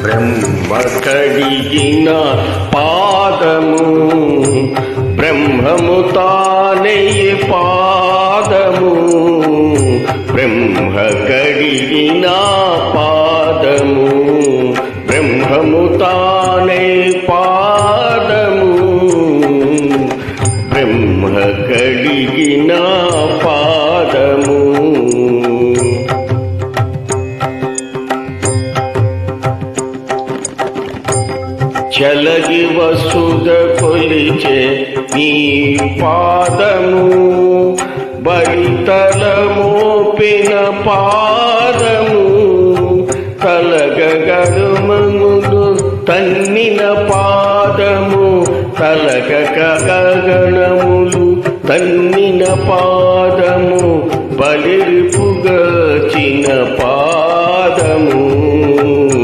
బ్రహ్మ కడిగిన పాదము బ్రహ్మము తానే పాదము బ్రహ్మ కడిగిన పాదము బ్రహ్మము తానే పాదము బ్రహ్మ కడిగిన పాదము చలగి వసుధ కొలిచే నీ పాదము బలితల మోపిన పాదము కలగ గరుమములు తన్నిన పాదము కలగ గగనములు తన్నిన పాదము బలిపుగచిన